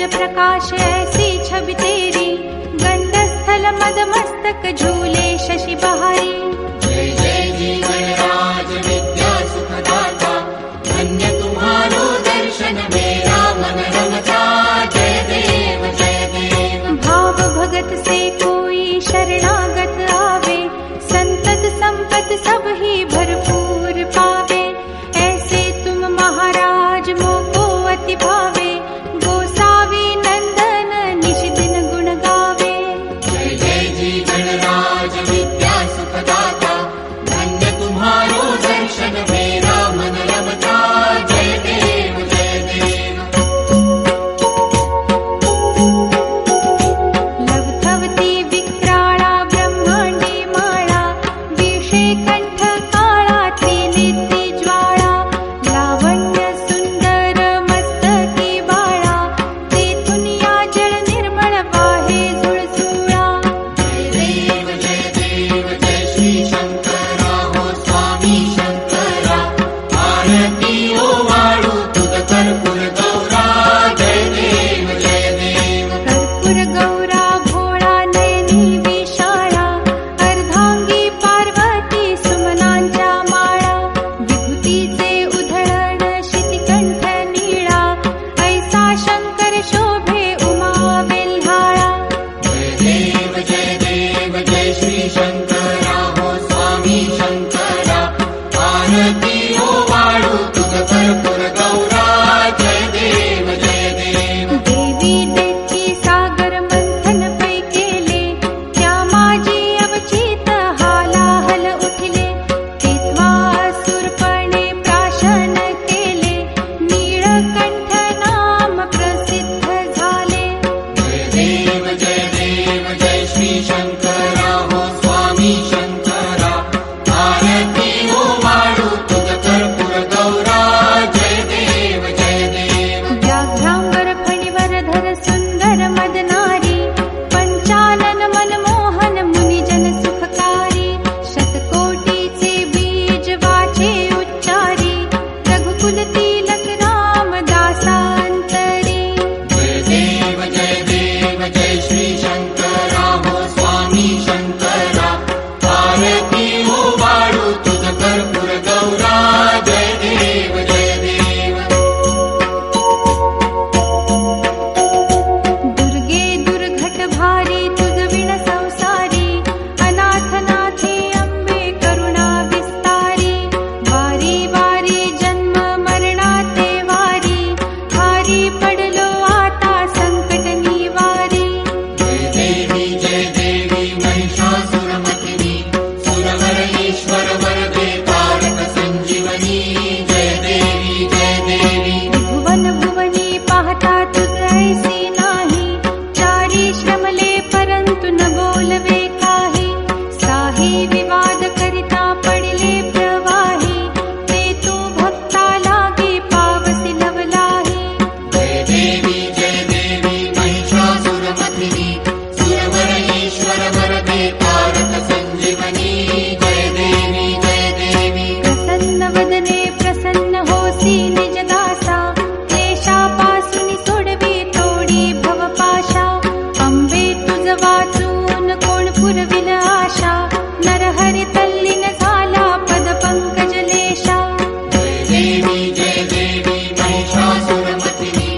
प्रकाश ऐसी छवि तेरी, गंधस्थल मद मस्तक झूले शशि बहारी। जय जय जी गणराज विद्या सुखदाता, धन्य तुम्हारो दर्शन मेरा मन रमता। जय देव जय देव। भाव भगत से कोई शरणागत आवे, संतत संपत सब ही भरपूर पावे। ऐसे तुम महाराज मोको अति भावे, गोसावी नंदन निश दिन गुण गावे। जय जय जी गणराज विद्या सुखदाता, धन्य तुम्हारो दर्शन मेरा मन रमता। जय देव जय देव। लवथवती विक्राळा ब्रह्मांडी माळा, विषे कंठ काळा त्रिनेत्री ज्वाळा। लावण्य सुंदर मस्तकी बाळा, तेथून या जळ निर्मळ वाहे झुळझुळा। जय देव जय श्री शंकरा हो स्वामी शंकरा, आरती ओ वाळू तुझ कर्पूर गौरा। जय देव जय देव। कर्पूर गौरा भोळा नयनी विशाळा, अर्धांगी पार्वती सुमनांच्या माळा। विभूतीचे उधळण शितिकंठ नीळा, ऐसा शंकर शोभे उमा वेल्हाळा। जय देव जय श्री शंकरा हो स्वामी शंकरा, आरती ओ वाळू तुझ कर्पूर गौरा। जय देव जय देव। देवी देवी सागर मंथन पै केले, त्या माझी अवचित हालाहल उठले। तेव्हा असुरपणे प्राशन केले, नीळकंठ नाम प्रसिद्ध झाले। जय देव जय श्री शंकरा हो स्वामी शंकरा, आरती ओ वाळू तुझ कर्पूर गौरा। जय देव जय देव। व्याघ्रांबर फणीवर धर सुंदर मदनारी, पंचानन मनमोहन मुनिजन सुखकारी। शतकोटीचे बीज वाचे उच्चारी, रघुकुल तिलक रामदासांतरी। जय देव जय श्री शंकरा हो स्वामी शंकरा, आरती ओ वाळू तुझ कर्पूर गौरा। जय देव जय देव। दुर्गे दुर्घट भारी तुझ विण संसारी, अनाथनाथे अंबे करुणा विस्तारी। वारी वारी जन्म मरणाते वारी, भारी पडलो आता संकट निवारी। जय देवी महिषासुरमर्दिनी, सुरवर ईश्वर वरदे तारक संजीवनी। जय देवी जय देवी। भुवन भुवनी पाहता तुझ ऐसी नाही, चारी श्रमले परंतु न बोलवे काही। साही विवाद करिता पडले प्रवाही, ते तू भक्ता लागी पावसी लवलाही। जय देवी महिषासुरमर्दिनी, सुरवर ईश्वर वरदे तारक संजीवनी। जय देवी जय देवी। प्रसन्न वदने प्रसन्न होसी निज दासा, क्लेशापासून सोडवी तोडी भवपाशा। अंबे तुझ वाचून कोण पुरविल आशा, नरहरी तल्लीन झाला पद पंकज लेशा। जय देवी महिषासुरमर्दिनी,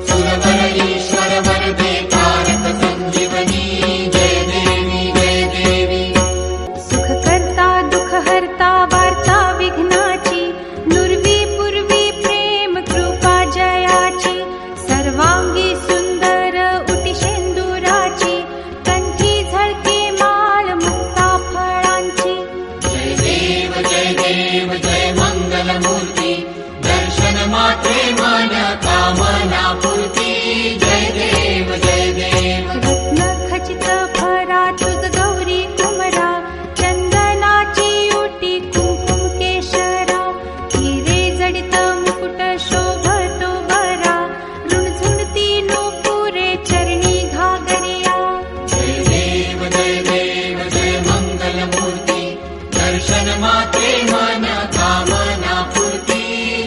सुरवर ईश्वर वरदे तारक संजीवनी। जय देवी जय देवी। सुख करता दुख हरता वार्ता विघ्नाची, नुरवी पूर्वी प्रेम कृपा जयाची। सर्वांगी सुंदर उटी शेंदुराची, कंठी झळके माळ मुक्ता फळांची। जय देव जय मंगलमूर्ती, दर्शन मात्रे मन कामना पूर्ती। जय देव जय देव। रत्न खचित भरा तुझ गौरी कुमरा, चंदनाची उटी कुंकुम केशरा। हिरे जडित मुकुट शोभतो बरा, रुणझुणती नूपुरे चरणी घागरिया। जय देव जय मंगलमूर्ती, दर्शन मात्रे मन कामना पूर्ती।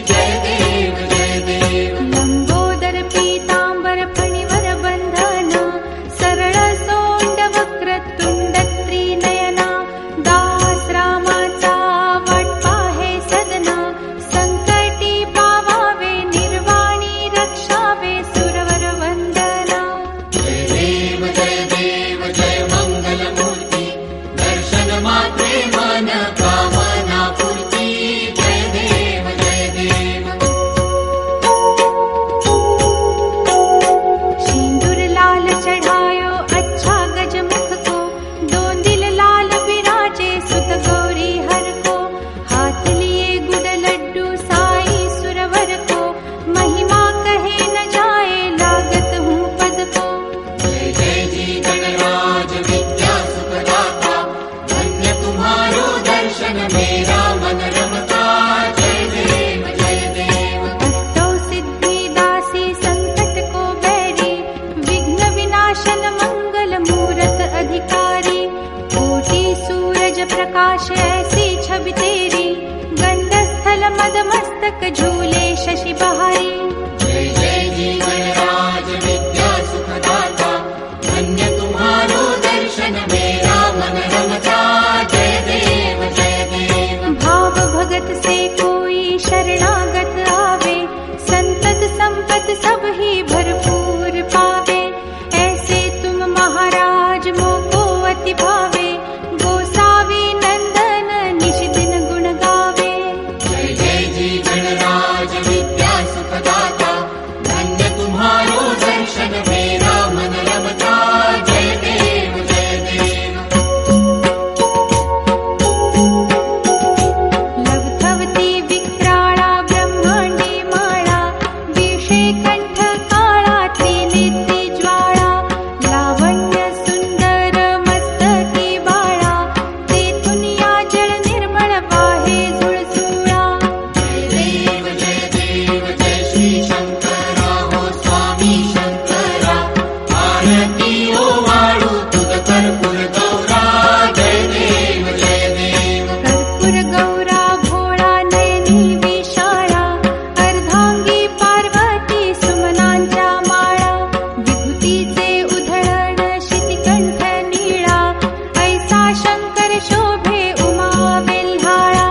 जय देव जय देव। लंबोदर पीतांबर फणीवर मस्तक झूले शशि बहारी। जय जय जी गणराज विद्या सुखदाता, धन्य तुम्हारो दर्शन मेरा मन रमता। जय देव जय देव। भाव भगत से कोई शरणागत आवे, संतत संपत सब ही भरपूर पावे। ऐसे तुम महाराज मोको अति भावे, गोसावी नंदन निश दिन गुण गावे। जय जय जी गणराज विद्या सुखदाता, धन्य तुम्हारो दर्शन मेरा मन रमता। जय देव जय देव। लवथवती विक्राळा ब्रह्मांडी माळा, विषे कंठ काळा त्रिनेत्री ज्वाळा। लावण्य सुंदर मस्तकी बाळा, तेथून या जळ निर्मळ वाहे झुळझुळा। जय देव जय श्री शंकरा हो स्वामी शंकरा, आरती ओ वाळू तुझ कर्पूर गौरा। जय देव जय देव। कर्पूर गौरा भोळा नयनी विशाळा, अर्धांगी पार्वती सुमनांच्या माळा। विभूतीचे उधळण शितिकंठ नीळा, ऐसा शंकर शोभे उमा बेल्हाळा।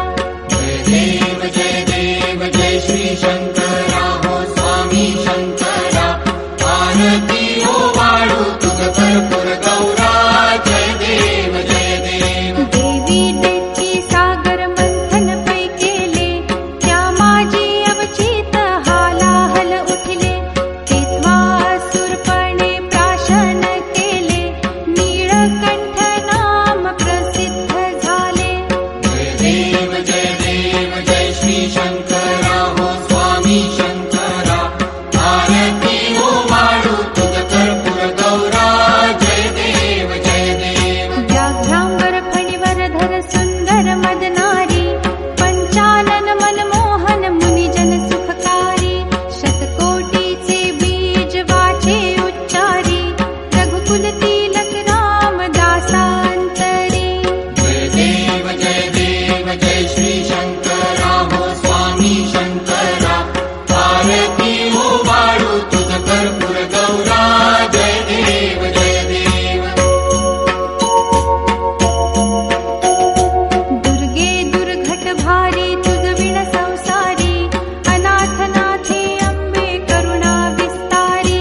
जय देव जय श्री शंकरा हो स्वामी शंकरा, आरती ओ वाळू तुझ कर्पूर गौरा। जय देव जय देव। देवी देती सागर मंथन पै केले, त्या माझी अवचित हालाहल उठले। तेव्हा असुरपणे प्राशन केले, नीळकंठ नाम प्रसिद्ध झाले। जय देव जय श्री शंकरा हो स्वामी शंकरा, आरती ओ वाळू तुझ कर्पूर गौरा। जय देव जय देव। व्याघ्रांबर फणीवर धर सुंदर मदनारी, पंचानन मनमोहन मुनिजन सुखकारी। शतकोटीचे बीज वाचे उच्चारी, रघुकुल तिलक राम दासांतरी। जय देव जय श्री शंकरा हो स्वामी शंकरा, आरती ओ वाळू तुझ कर्पूर गौरा। जय देव जय देव। दुर्गे दुर्घट भारी तुझ विण संसारी, अनाथ नाथे अंबे करुणा विस्तारी।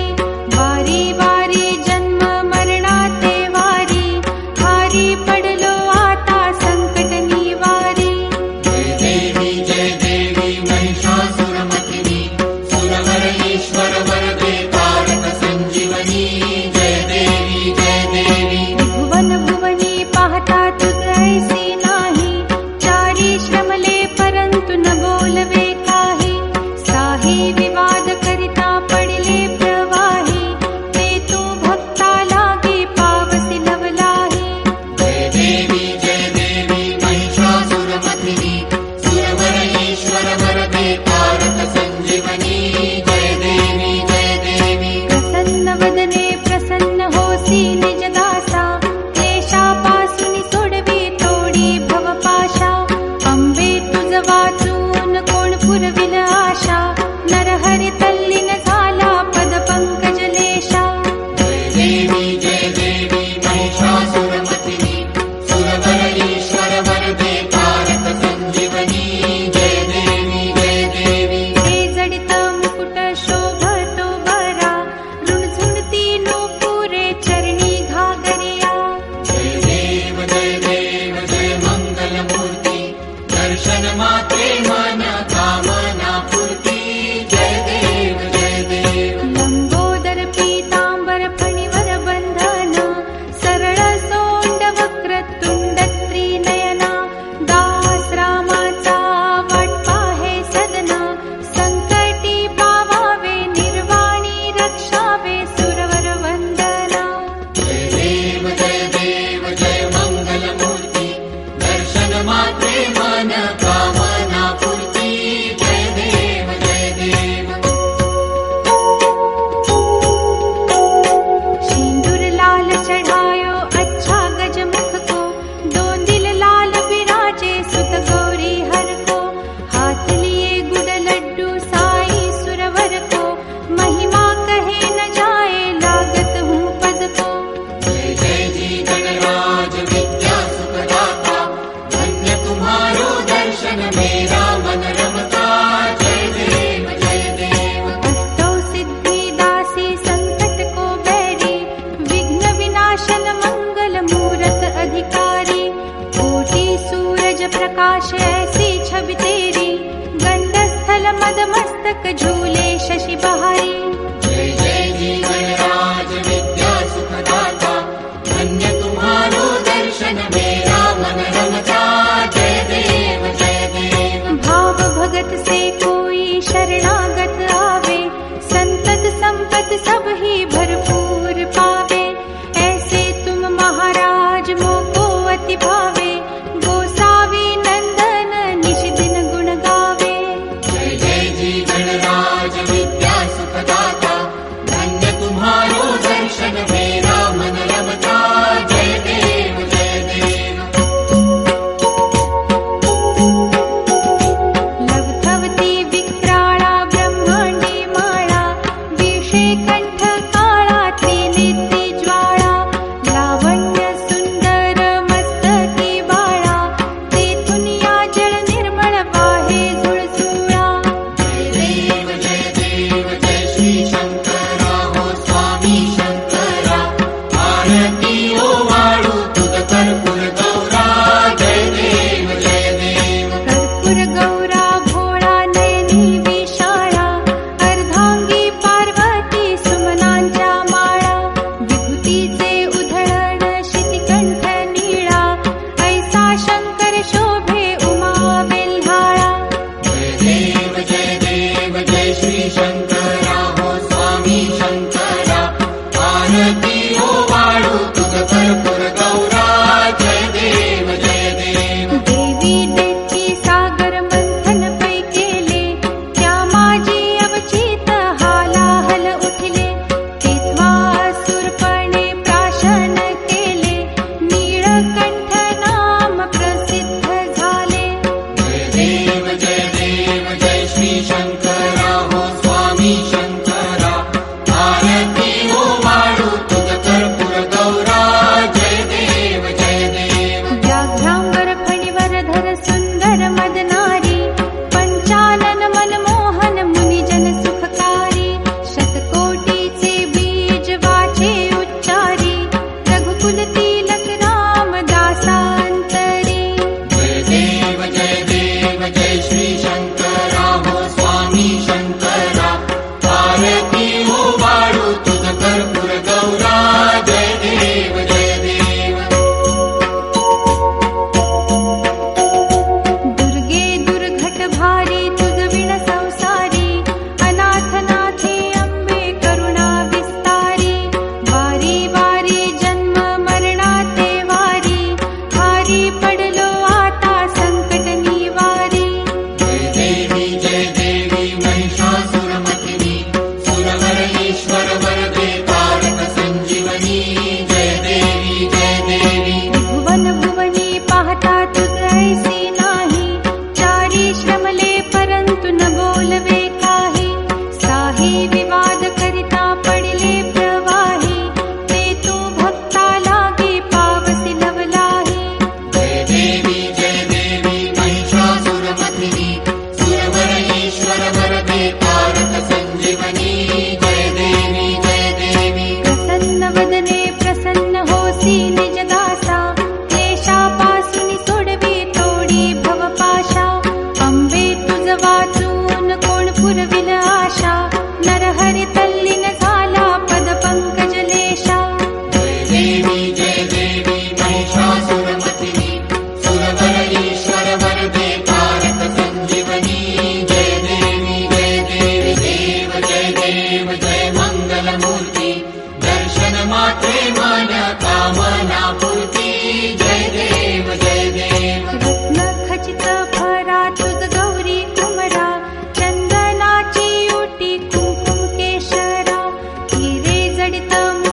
वारी वारी जन्म मरणाते वारी, भारी पडलो आता संकट निवारी। जय देवी महिषासुरमर्दिनी, सुरवर ईश्वर वरदे तारक संजीवनी। जय देवी जय देवी। भुवन भुवनी पाहता तुझ ऐसी नाही, चारी श्रमले परंतु न बोलवे काही। साही विवाद करिता पडले प्रवाही, ते तू भक्ता लागी पावसी लवलाही। जय देवी महिषासुरमर्दिनी, सुरवर ईश्वर वरदे तारक संजीवनी। जय देवी जय देवी। प्रसन्न वदने प्रसन्न होसी निज दासा, क्लेशापासून सोडवी तोडी भवपाशा। अंबे तुझ वाचून कोण पुरविल आशा, नरहरी तल्लीन झाला पद पंकजलेशा। जय देवी महिषासुरमर्दिनी, सुरवर ईश्वर वरदे तारक संजीवनी। जय देवी जय देवी। हे मस्तक झूले शशि बहारी। जय जय जी गणराज विद्या सुखदाता, धन्य तुम्हारो दर्शन मेरा मन रमता। जय देव जय देव। भाव भगत से कोई शरणागत आवे, संतत संपत सब ही भरपूर पावे। ऐसे तुम महाराज मोको अति भावे, गोसावी नंदन निश दिन गुण गावे। जय जय जी गणराज विद्या सुखदाता, धन्य तुम्हारो दर्शन मेरा मन रमता। जय देव जय देव। लवथवती विक्राळा ब्रह्मांडी माळा, विषे कंठ काळा त्रिनेत्री ज्वाळा। लावण्य सुंदर मस्तकी बाळा, तेथून या जळ निर्मळ वाहे झुळझुळा। जय देव जय श्री शंकरा हो स्वामी शंकरा, आरती ओ वाळू तुझ कर्पूर गौरा। जय देव जय देव। कर्पूर गौरा भोळा नयनी विशाळा, अर्धांगी पार्वती सुमनांच्या माळा। विभूतीचे उधळण शितिकंठ नीळा, ऐसा शंकर शोभे उमा वेल्हाळा। जय देव जय श्री शंकरा हो स्वामी शंकरा, आरती ओ वाळू तुझ कर्पूर गौरा। जय देव जय देव। देवी देती सागर मंथन पै केले, त्या माझी अवचित हालाहल उठले। तेव्हा असुरपणे प्राशन केले, नीळकंठ नाम प्रसिद्ध झाले। जय देव जय श्री शंकरा हो स्वामी शंकरा, आरती ओ वाळू तुझ कर्पूर गौरा। जय देव जय देव। व्याघ्रांबर फणीवर सुंदर मदनारी, पंचानन मनमोहन मुनिजन सुखकारी। शतकोटीचे बीज वाचे उच्चारी, रघुकुल तिलक राम दासांतरी। जय देव जय श्री शंकरा हो स्वामी शंकरा, आरती ओ वाळू तुझ कर्पूर गौरा। जय देव जय देव। दुर्गे दुर्घट भारी तुझ विण संसारी, अनाथ नाथे अंबे करुणा विस्तारी। वारी वारी जन्म मरणाते वारी, हारी पडलो आता संकट निवारी। जय देवी महिषासुरमर्दिनी, सुरवर ईश्वर वरदे तारक संजीवनी। जय देवी जय देवी। भुवन भुवनी पाहता तुझ ऐसी नाही, चारी श्रमले परंतु न बोलवे काही। साही विवाद करिता पडिले प्रवाही, ते तू भक्ता लागे पावसी लवलाही। जय देवी महिषासुरमर्दिनी, सुरवर ईश्वर वरदे